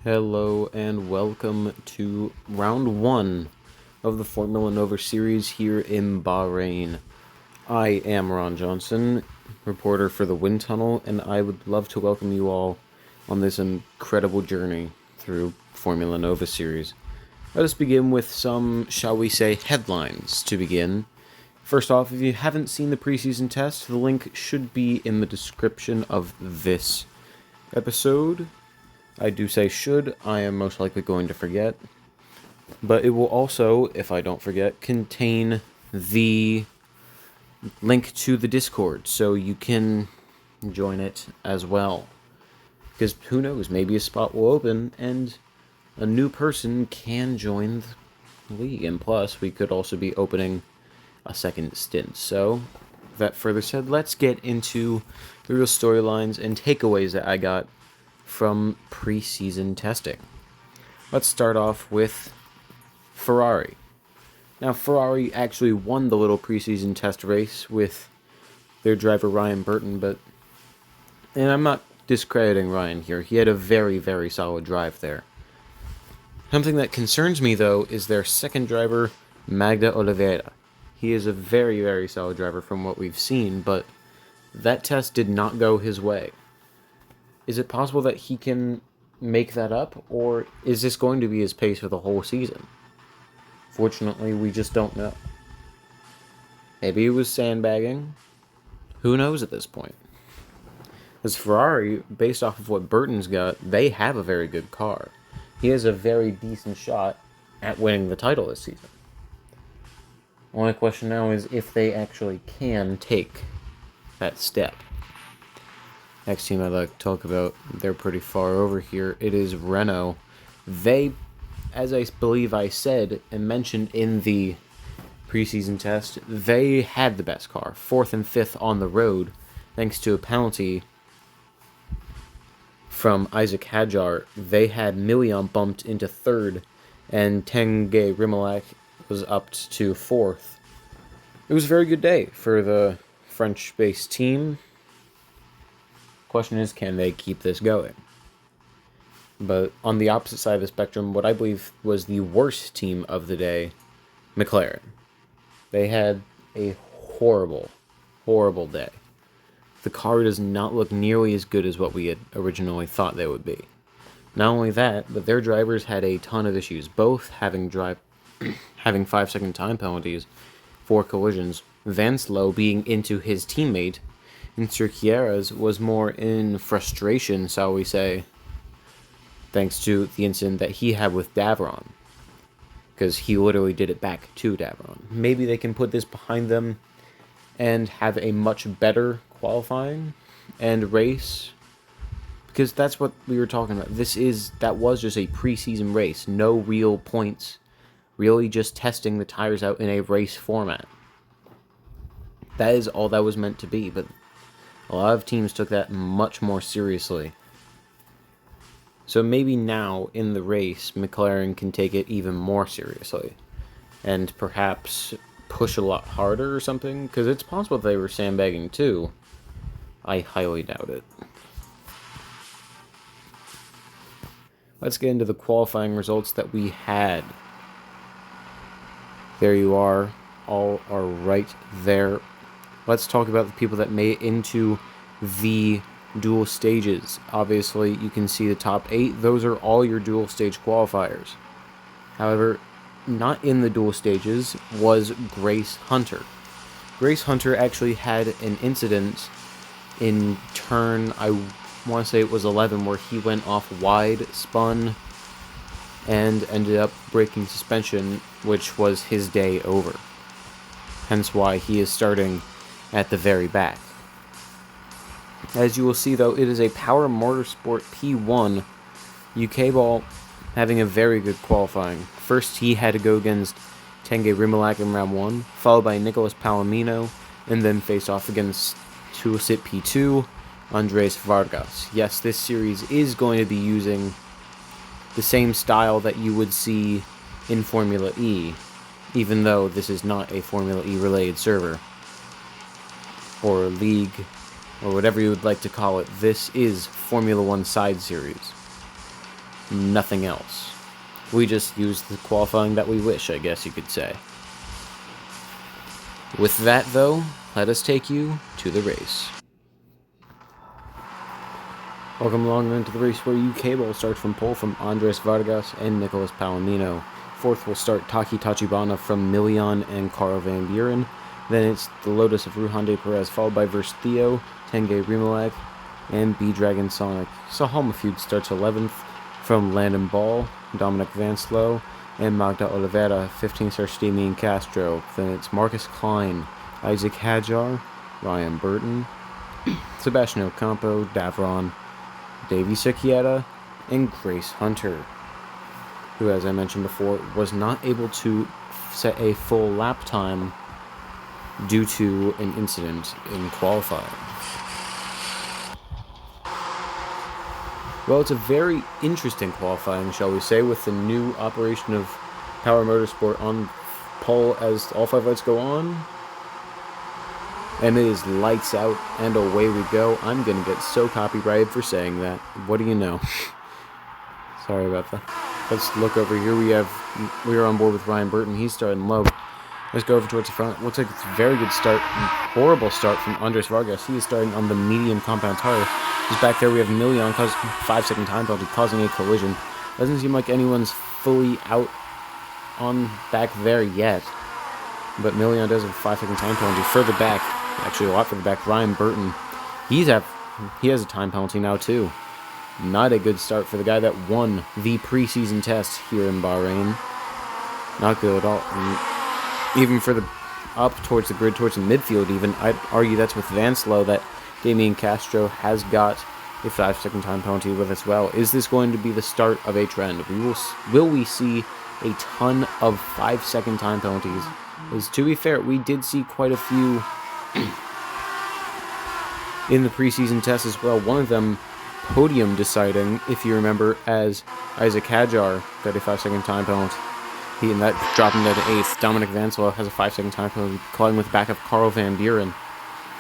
Hello and welcome to round one of the Formula Nova series here in Bahrain. I am Ron Johnson, reporter for the Wind Tunnel, and I would love to welcome you all on this incredible journey through Formula Nova series. Let us begin with some, shall we say, headlines to begin. First off, if you haven't seen the preseason test, the link should be in the description of this episode. I do say should, I am most likely going to forget. But it will also, if I don't forget, contain the link to the Discord, so you can join it as well. Because who knows, maybe a spot will open and a new person can join the league. And plus, we could also be opening a second stint. So, with that further said, let's get into the real storylines and takeaways that I got from preseason testing. Let's start off with Ferrari. Now, Ferrari actually won the little preseason test race with their driver Ryan Burton, and I'm not discrediting Ryan here. He had a very, very solid drive there. Something that concerns me, though, is their second driver, Magda Oliveira. He is a very, very solid driver from what we've seen, but that test did not go his way. Is it possible that he can make that up, or is this going to be his pace for the whole season? Fortunately, we just don't know. Maybe it was sandbagging. Who knows at this point? As Ferrari, based off of what Burton's got, they have a very good car. He has a very decent shot at winning the title this season. Only question now is if they actually can take that step. Next team I'd like to talk about, they're pretty far over here. It is Renault. They, as I believe I said and mentioned in the preseason test, they had the best car. 4th and 5th on the road, thanks to a penalty from Isaac Hadjar. They had Million bumped into 3rd, and Tanguy Rimac was upped to 4th. It was a very good day for the French-based team. Question is, can they keep this going? But on the opposite side of the spectrum, what I believe was the worst team of the day, McLaren. They had a horrible, horrible day. The car does not look nearly as good as what we had originally thought they would be. Not only that, but their drivers had a ton of issues, both having 5-second time penalties for collisions. Vanslo being into his teammate, and Turquieras was more in frustration, shall we say, thanks to the incident that he had with Davron. Because he literally did it back to Davron. Maybe they can put this behind them and have a much better qualifying and race. Because that's what we were talking about. That was just a preseason race. No real points. Really just testing the tires out in a race format. That is all that was meant to be, but a lot of teams took that much more seriously. So maybe now, in the race, McLaren can take it even more seriously. And perhaps push a lot harder or something. Because it's possible they were sandbagging too. I highly doubt it. Let's get into the qualifying results that we had. There you are. All are right there. Let's talk about the people that made it into the dual stages. Obviously, you can see the top 8. Those are all your dual stage qualifiers. However, not in the dual stages was Grace Hunter. Grace Hunter actually had an incident in turn, I want to say it was 11, where he went off wide, spun, and ended up breaking suspension, which was his day over. Hence why he is starting at the very back. As you will see, though, it is a Power Motorsport P1. UK Ball having a very good qualifying. First, he had to go against Tanguy Rimac in round 1, followed by Nicolas Palomino, and then face off against Tuasit P2, Andres Vargas. Yes, this series is going to be using the same style that you would see in Formula E, even though this is not a Formula E related server or league or whatever you would like to call it. This is Formula One side series. nothing else. We just use the qualifying that we wish, I guess you could say. With that, though, let us take you to the race. Welcome along then to the race where UK will start from pole from Andres Vargas and Nicolas Palomino. Fourth will start Taki Tachibana from Milian and Carl Van Buren. Then it's the Lotus of Ruhande Perez, followed by Verse Theo, Tenge Rimolak, and B-Dragon Sonic. Sahal Mafud starts 11th from Landon Ball, Dominic Vanslow, and Magda Oliveira, 15th star Stamian Castro. Then it's Marcus Klein, Isaac Hadjar, Ryan Burton, Sebastian Ocampo, Davron, Davey Secchietta, and Grace Hunter, who, as I mentioned before, was not able to set a full lap time due to an incident in qualifying. Well, it's a very interesting qualifying, shall we say, with the new operation of Power Motorsport on pole as all 5 lights go on. And it is lights out and away we go. I'm going to get so copyrighted for saying that. What do you know? Sorry about that. Let's look over here. We are on board with Ryan Burton. He's starting low. Let's go over towards the front. Looks like it's a very good start. Horrible start from Andres Vargas. He is starting on the medium compound tire. Just back there we have Milian, 5-second time penalty, causing a collision. Doesn't seem like anyone's fully out on back there yet. But Milian does have a 5-second time penalty. Further back, actually a lot further back, Ryan Burton. He has a time penalty now too. Not a good start for the guy that won the preseason test here in Bahrain. Not good at all. And even further up towards the grid, towards the midfield even, I'd argue that's with Vanslow that Damian Castro has got a 5-second time penalty with as well. Is this going to be the start of a trend? Will we see a ton of 5-second time penalties? Because to be fair, we did see quite a few in the preseason test as well. One of them podium deciding, if you remember, as Isaac Hadjar got a 5-second time penalty. And that dropped him to 8th. Dominic Vanslow has a 5-second time penalty, calling with back of Carl Van Buren,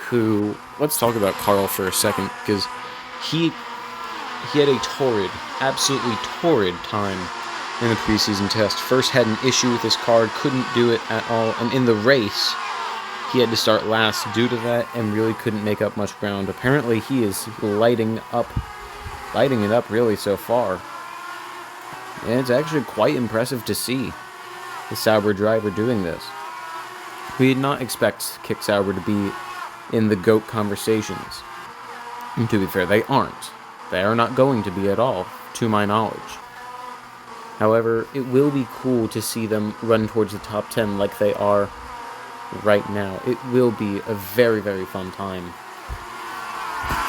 who, let's talk about Carl for a second, because he had a absolutely torrid time in the preseason test. First had an issue with his car, couldn't do it at all, and in the race, he had to start last due to that, and really couldn't make up much ground. Apparently, he is lighting it up really so far. And it's actually quite impressive to see the Sauber driver doing this. We did not expect Kick Sauber to be in the GOAT conversations. And to be fair, they aren't. They are not going to be at all, to my knowledge. However, it will be cool to see them run towards the top 10 like they are right now. It will be a very, very fun time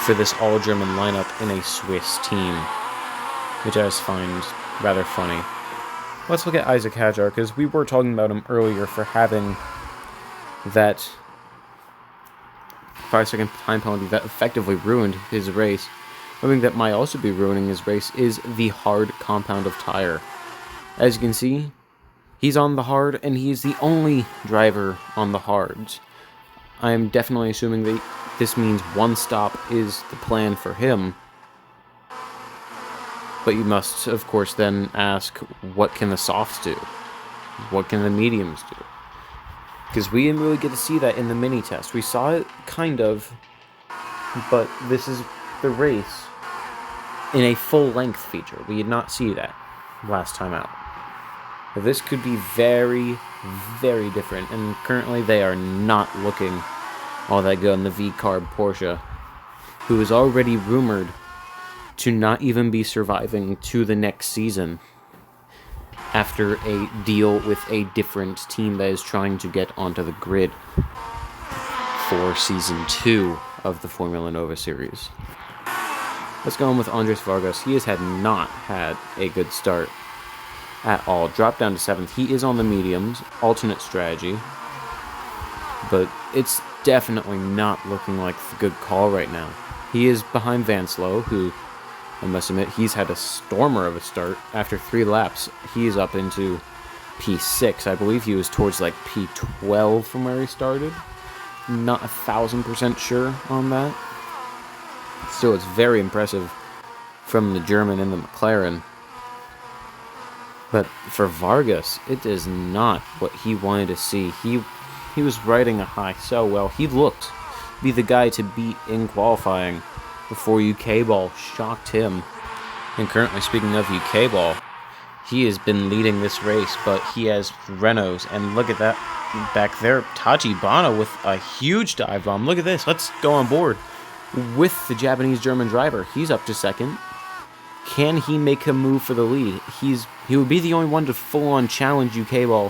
for this all-German lineup in a Swiss team, which I just find rather funny. Let's look at Isaac Hadjar, because we were talking about him earlier for having that 5-second time penalty that effectively ruined his race. Something that might also be ruining his race is the hard compound of tire. As you can see, he's on the hard, and he's the only driver on the hards. I am definitely assuming that this means one stop is the plan for him. But you must, of course, then ask, what can the softs do? What can the mediums do? Because we didn't really get to see that in the mini-test. We saw it, kind of, but this is the race in a full-length feature. We did not see that last time out. But this could be very, very different, and currently they are not looking all that good on the V-Carb Porsche, who is already rumored to not even be surviving to the next season after a deal with a different team that is trying to get onto the grid for Season 2 of the Formula Nova series. Let's go on with Andres Vargas. He has not had a good start at all. Dropped down to 7th. He is on the mediums, alternate strategy, but it's definitely not looking like the good call right now. He is behind Vanslow, who, I must admit, he's had a stormer of a start. After 3 laps, he's up into P6. I believe he was towards like P12 from where he started. Not 1,000% sure on that. Still, it's very impressive from the German and the McLaren. But for Vargas, it is not what he wanted to see. He was riding a high so well. He looked to be the guy to beat in qualifying before UK Ball shocked him. And currently, speaking of UK Ball, he has been leading this race, but he has Renaults. And look at that back there. Tachibana with a huge dive bomb. Look at this. Let's go on board with the Japanese-German driver. He's up to second. Can he make a move for the lead? He would be the only one to full-on challenge UK Ball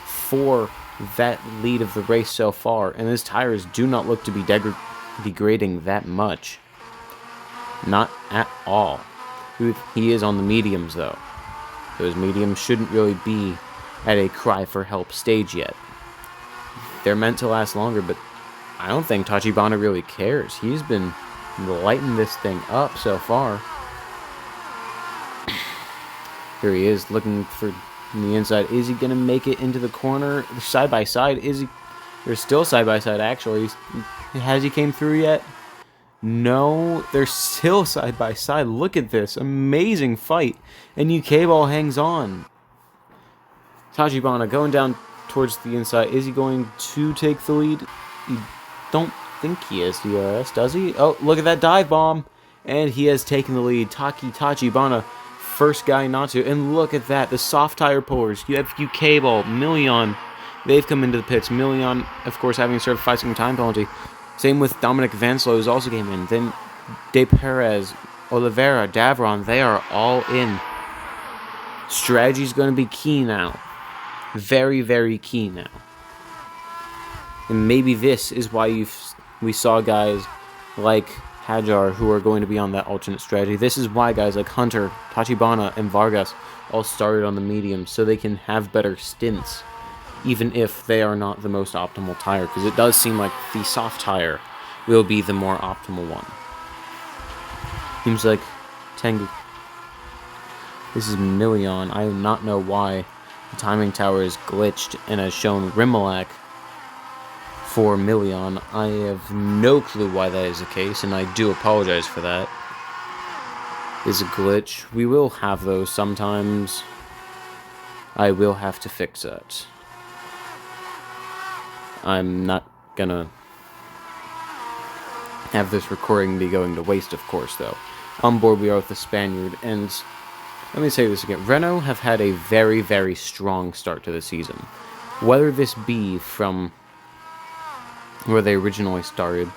for that lead of the race so far. And his tires do not look to be degrading that much. Not at all. He is on the mediums, though. Those mediums shouldn't really be at a cry for help stage yet. They're meant to last longer, but I don't think Tachibana really cares. He's been lighting this thing up so far. Here he is, looking for the inside. Is he going to make it into the corner? Side by side, is he? They're still side by side, actually. Has he came through yet? No, they're still side by side. Look at this amazing fight. And UK Ball hangs on. Tachibana going down towards the inside. Is he going to take the lead? You don't think he is, DRS, does he? Oh, look at that dive bomb. And he has taken the lead. Tachibana, first guy not to. And look at that. The soft tire pullers. You have UK Ball, Million. They've come into the pits. Million, of course, having served a 5-second time penalty. Same with Dominic Vanslo, who's also came in. Then De Perez, Oliveira, Davron, they are all in. Strategy's going to be key now. Very, very key now. And maybe this is why we saw guys like Hajar who are going to be on that alternate strategy. This is why guys like Hunter, Tachibana, and Vargas all started on the medium, so they can have better stints, even if they are not the most optimal tire, because it does seem like the soft tire will be the more optimal one. Seems like Tengu. This is Million. I do not know why the timing tower is glitched and has shown Rimelak for Million. I have no clue why that is the case, and I do apologize for that. It's a glitch. We will have those sometimes. I will have to fix that. I'm not gonna have this recording be going to waste, of course, though. On board we are with the Spaniard, and let me say this again. Renault have had a very, very strong start to the season. Whether this be from where they originally started,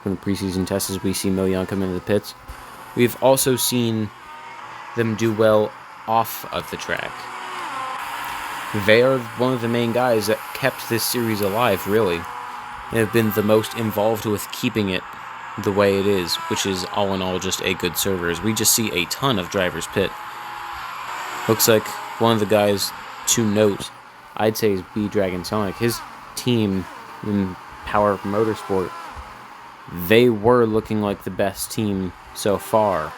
from the preseason tests as we see Million come into the pits, we've also seen them do well off of the track. They are one of the main guys that kept this series alive, really. They have been the most involved with keeping it the way it is, which is all in all just a good server. As we just see a ton of drivers pit. Looks like one of the guys to note, I'd say, is B-Dragon Sonic. His team in Power Motorsport, they were looking like the best team so far.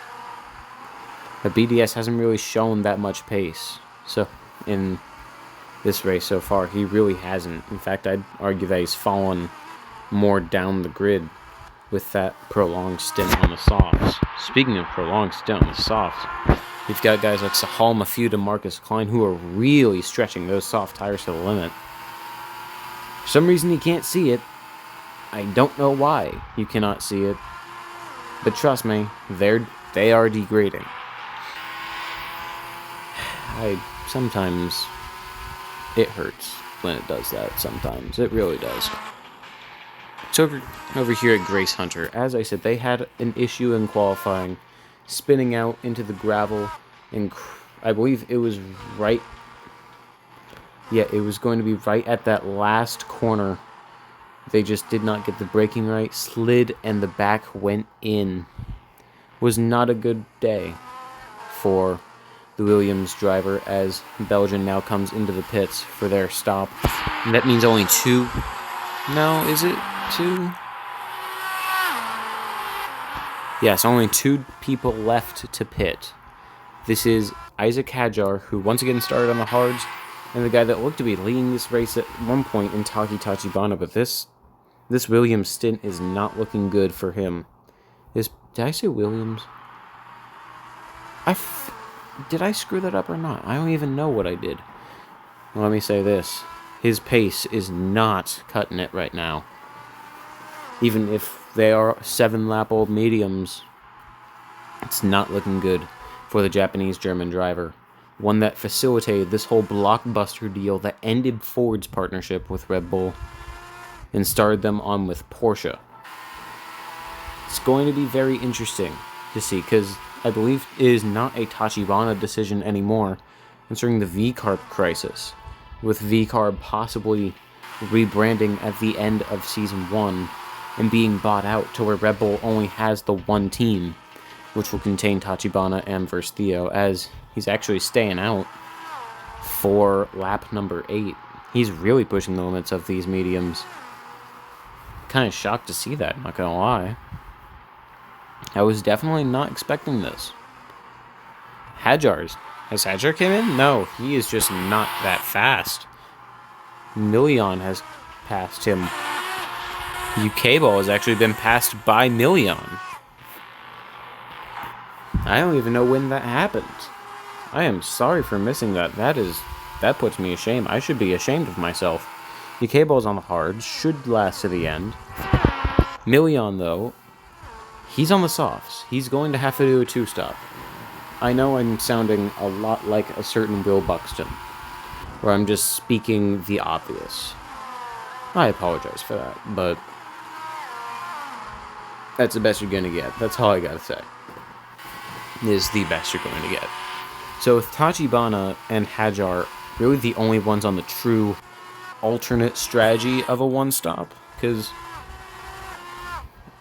But BDS hasn't really shown that much pace. So, in this race so far, he really hasn't. In fact, I'd argue that he's fallen more down the grid with that prolonged stint on the softs. Speaking of prolonged stint on the softs, you've got guys like Sahal Mafuda and Marcus Klein who are really stretching those soft tires to the limit. For some reason you can't see it. I don't know why you cannot see it. But trust me, they are degrading. Sometimes it hurts when it does that. Sometimes it really does. So over here at Grace Hunter, as I said, they had an issue in qualifying, spinning out into the gravel, and I believe it was right. Yeah, it was going to be right at that last corner. They just did not get the braking right, slid, and the back went in. Was not a good day for the Williams driver, as Belgium now comes into the pits for their stop. And that means only two. No, is it two? Yes, only two people left to pit. This is Isaac Hajar, who once again started on the hards, and the guy that looked to be leading this race at one point in Tachibana, but this Williams stint is not looking good for him. Did I say Williams? Did I screw that up or not? I don't even know what I did. Well, let me say this. His pace is not cutting it right now. Even if they are 7-lap-old mediums, it's not looking good for the Japanese-German driver. One that facilitated this whole blockbuster deal that ended Ford's partnership with Red Bull and started them on with Porsche. It's going to be very interesting to see, because I believe it is not a Tachibana decision anymore concerning the V-Carb crisis, with V-Carb possibly rebranding at the end of Season 1 and being bought out to where Red Bull only has the one team, which will contain Tachibana and Verstio, as he's actually staying out for lap number 8. He's really pushing the limits of these mediums. Kind of shocked to see that, not gonna lie. I was definitely not expecting this. Has Hadjar came in? No, he is just not that fast. Million has passed him. UK Ball has actually been passed by Million. I don't even know when that happened. I am sorry for missing that. That puts me ashamed. I should be ashamed of myself. UK Ball's on the hards, should last to the end. Million, though, he's on the softs. He's going to have to do a 2-stop. I know I'm sounding a lot like a certain Will Buxton, where I'm just speaking the obvious. I apologize for that, but that's the best you're going to get. That's all I gotta say. Is the best you're going to get. So with Tachibana and Hadjar really the only ones on the true alternate strategy of a 1-stop, because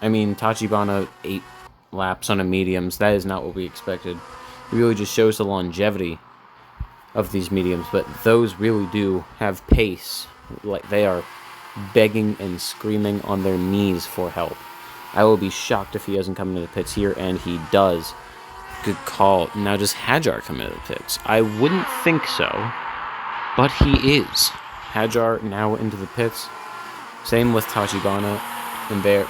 I mean, Tachibana 8 laps on a mediums, that is not what we expected. It really just shows the longevity of these mediums, but those really do have pace. Like, they are begging and screaming on their knees for help. I will be shocked if he doesn't come into the pits here, and he does. Good call. Now, does Hadjar come into the pits? I wouldn't think so, but he is. Hadjar now into the pits. Same with Tachibana, and there.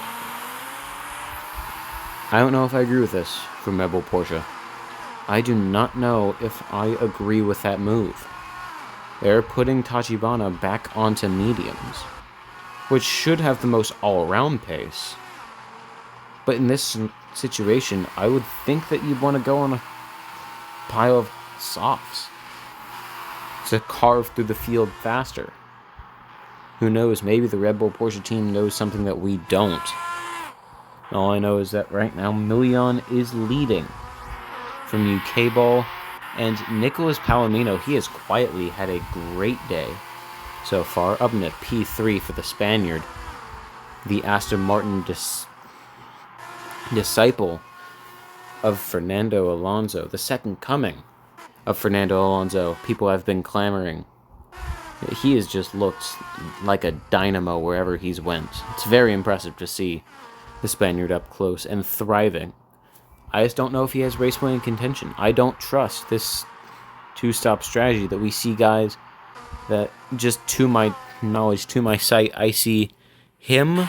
I don't know if I agree with this from Red Bull Porsche. I do not know if I agree with that move. They're putting Tachibana back onto mediums, which should have the most all-around pace. But in this situation, I would think that you'd want to go on a pile of softs to carve through the field faster. Who knows, maybe the Red Bull Porsche team knows something that we don't. All I know is that right now, Million is leading from UK Ball, and Nicholas Palomino, he has quietly had a great day so far, up into P3 for the Spaniard. The Aston Martin disciple of Fernando Alonso, the second coming of Fernando Alonso. People have been clamoring. He has just looked like a dynamo wherever he's went. It's very impressive to see the Spaniard up close and thriving. I just don't know if he has race winning contention. I don't trust this 2-stop strategy that we see guys that, just to my knowledge, to my sight, I see him,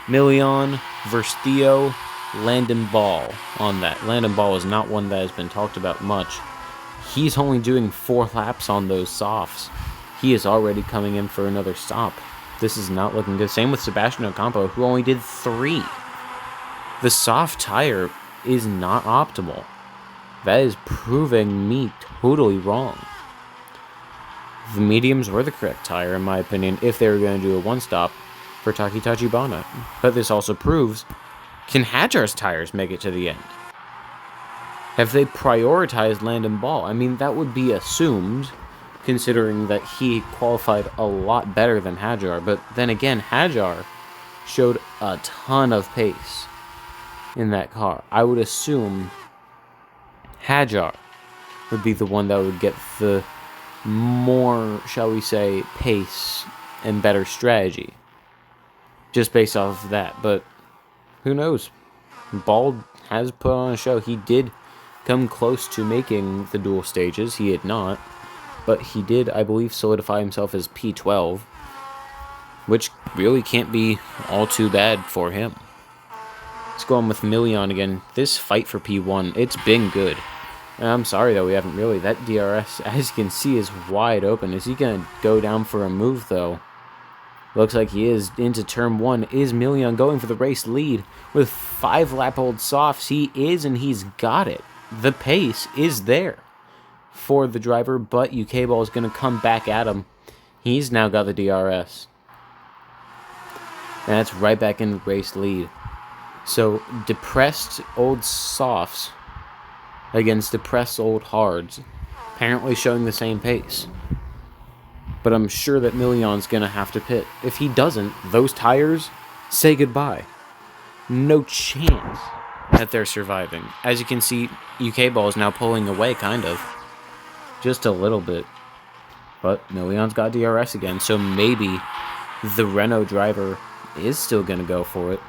Million, Verstio, Landon Ball on that. Landon Ball is not one that has been talked about much. He's only doing 4 laps on those softs. He is already coming in for another stop. This is not looking good. Same with Sebastian Ocampo, who only did 3. The soft tire is not optimal. That is proving me totally wrong. The mediums were the correct tire, in my opinion, if they were going to do a 1-stop for Tachibana. But this also proves, can Hadjar's tires make it to the end? Have they prioritized Landon Ball? I mean, that would be assumed, considering that he qualified a lot better than Hadjar. But then again, Hadjar showed a ton of pace in that car. I would assume Hadjar would be the one that would get the more, shall we say, pace and better strategy, just based off of that. But who knows? Ball has put on a show. He did come close to making the dual stages. He had not, but he did, I believe, solidify himself as P12, which really can't be all too bad for him. Let's go on with Million again. This fight for P1, it's been good. I'm sorry, though, we haven't really. That DRS, as you can see, is wide open. Is he going to go down for a move, though? Looks like he is into turn 1. Is Milian going for the race lead with 5-lap-old softs? He is, and he's got it. The pace is there for the driver, but UK Ball is going to come back at him. He's now got the DRS. And that's right back in the race lead. So, depressed old softs against depressed old hards, apparently showing the same pace. But I'm sure that Milian's going to have to pit. If he doesn't, those tires say goodbye. No chance that they're surviving. As you can see, UK Ball is now pulling away, kind of. Just a little bit. But Milian's got DRS again, so maybe the Renault driver is still going to go for it.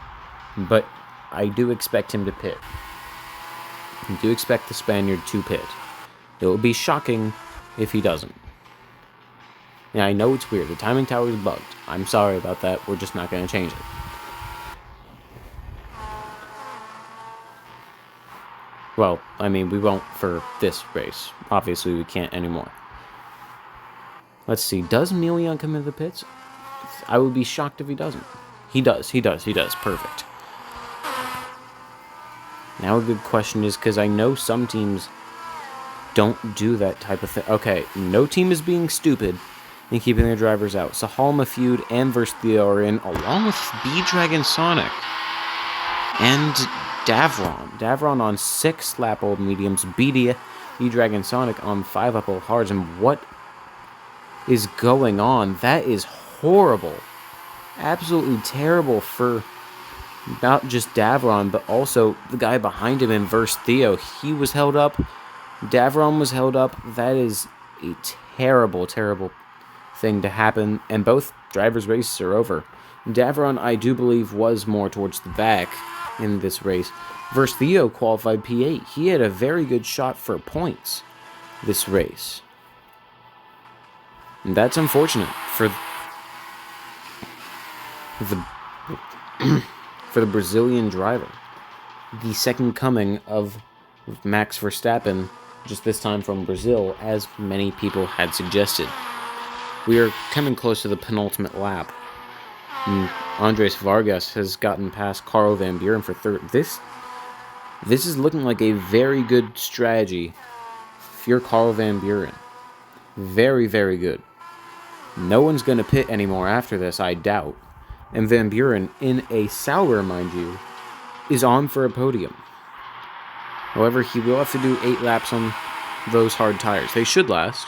But I do expect him to pit. I do expect the Spaniard to pit. It will be shocking if he doesn't. Yeah, I know it's weird. The timing tower is bugged. I'm sorry about that. We're just not going to change it. Well, I mean, we won't for this race. Obviously, we can't anymore. Let's see. Does Milian come into the pits? I would be shocked if he doesn't. He does. Perfect. Now a good question is, because I know some teams don't do that type of thing. Okay, no team is being stupid and keeping their drivers out. Sahalma Feud and Verstio are in, along with B-Dragon Sonic and Davron. Davron on 6-lap-old mediums, B-Dragon Sonic on 5-lap-old hards. And what is going on? That is horrible. Absolutely terrible for not just Davron, but also the guy behind him in Verstio. He was held up. Davron was held up. That is a terrible, terrible thing to happen, and both drivers' races are over. Davron, I do believe, was more towards the back in this race. Verstio qualified P8. He had a very good shot for points this race. And that's unfortunate for the for the Brazilian driver. The second coming of Max Verstappen, just this time from Brazil, as many people had suggested. We are coming close to the penultimate lap. Andres Vargas has gotten past Carl Van Buren for third. This is looking like a very good strategy if you're Carl Van Buren. Very, very good. No one's going to pit anymore after this, I doubt. And Van Buren, in a Sauber, mind you, is on for a podium. However, he will have to do 8 laps on those hard tires. They should last.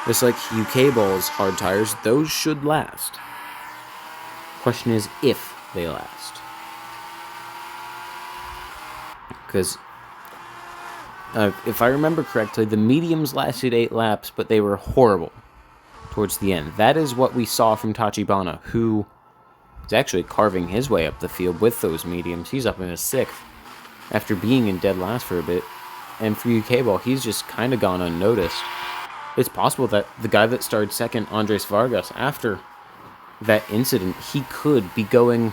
Just like UK Ball's hard tires, those should last. Question is if they last. Because if I remember correctly, the mediums lasted 8 laps, but they were horrible towards the end. That is what we saw from Tachibana, who is actually carving his way up the field with those mediums. He's up in his 6th after being in dead last for a bit. And for UK Ball, he's just kind of gone unnoticed. It's possible that the guy that started second, Andres Vargas, after that incident, he could be going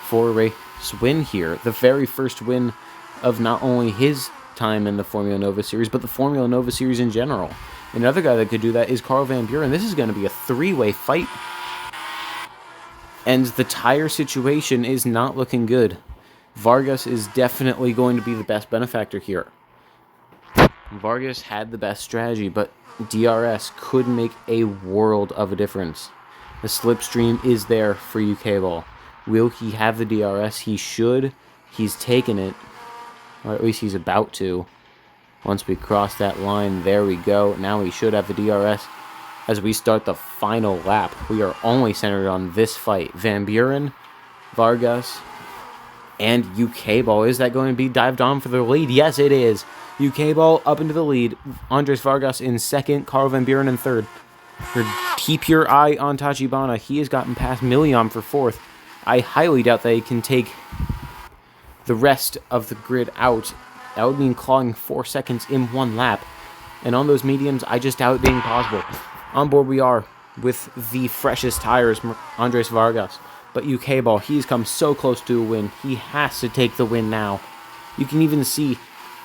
for a race win here. The very first win of not only his time in the Formula Nova Series, but the Formula Nova Series in general. Another guy that could do that is Carl Van Buren. This is going to be a 3-way fight. And the tire situation is not looking good. Vargas is definitely going to be the best benefactor here. Vargas had the best strategy, but DRS could make a world of a difference. The slipstream is there for UK Ball. Will he have the DRS? He should. He's taken it. Or at least he's about to. Once we cross that line, there we go. Now he should have the DRS. As we start the final lap, we are only centered on this fight. Van Buren, Vargas, and UK Ball. Is that going to be dived on for the lead? Yes, it is. UK Ball up into the lead. Andres Vargas in second. Carl Van Buren in third. Keep your eye on Tachibana. He has gotten past Milian for fourth. I highly doubt that he can take the rest of the grid out. That would mean clawing 4 seconds in 1 lap. And on those mediums, I just doubt it being possible. On board we are with the freshest tires, Andres Vargas. But UK Ball, he's come so close to a win. He has to take the win now. You can even see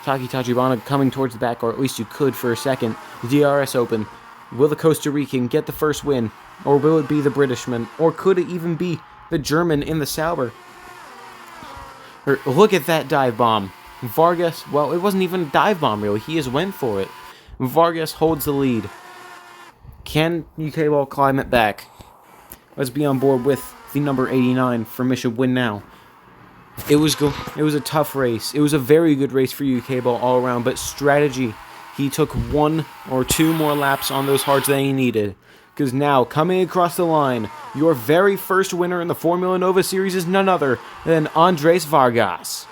Taki Tachibana coming towards the back, or at least you could for a second. DRS open. Will the Costa Rican get the first win? Or will it be the Britishman? Or could it even be the German in the Sauber? Look at that dive bomb. Vargas, well, it wasn't even a dive bomb, really. He just went for it. Vargas holds the lead. Can UK Ball climb it back? Let's be on board with the number 89 for Mission Win Now. It was a tough race. It was a very good race for UK Ball all around, but strategy. He took 1 or 2 more laps on those hards than he needed. Because now, coming across the line, your very first winner in the Formula Nova Series is none other than Andres Vargas.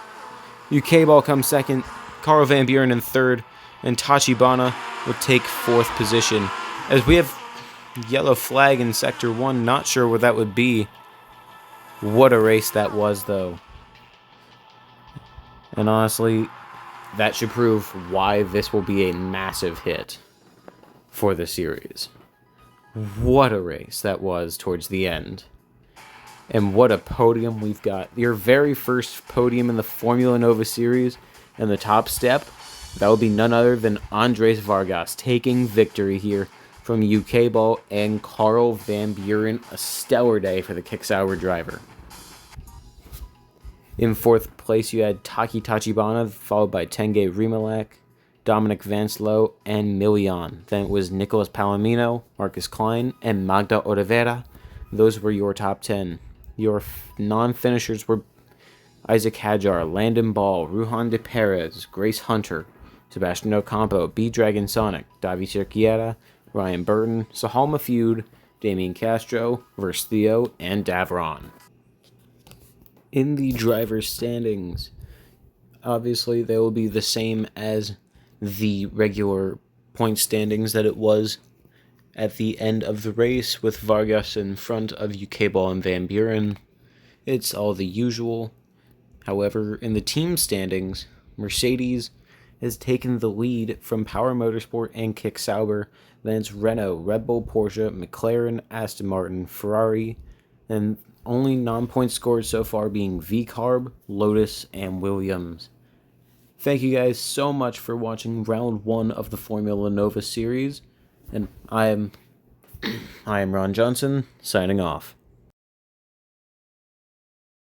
UK Ball comes second, Carl Van Buren in third, and Tachibana will take 4th position. As we have yellow flag in Sector 1, not sure what that would be. What a race that was, though. And honestly, that should prove why this will be a massive hit for the series. What a race that was towards the end. And what a podium we've got. Your very first podium in the Formula Nova Series, and the top step, that will be none other than Andres Vargas taking victory here from UK Ball and Carl Van Buren. A stellar day for the Kick Sauber driver. In 4th place, you had Taki Tachibana, followed by Tenge Rimalak, Dominic Vanslo, and Milian. Then it was Nicolas Palomino, Marcus Klein, and Magda Oliveira. Those were your top 10. Your non-finishers were Isaac Hadjar, Landon Ball, Ruhan de Perez, Grace Hunter, Sebastian Ocampo, B. Dragon Sonic, Davi Cerquiera, Ryan Burton, Sahalma Feud, Damian Castro, Verse Theo, and Davron. In the driver's standings, obviously they will be the same as the regular point standings that it was at the end of the race, with Vargas in front of UK Ball and Van Buren. It's all the usual. However, in the team standings, Mercedes has taken the lead from Power Motorsport and Kick Sauber. Then it's Renault, Red Bull, Porsche, McLaren, Aston Martin, Ferrari, and only non-point scores so far being VCarb, Lotus, and Williams. Thank you guys so much for watching round 1 of the Formula Nova series, and I am Ron Johnson, signing off.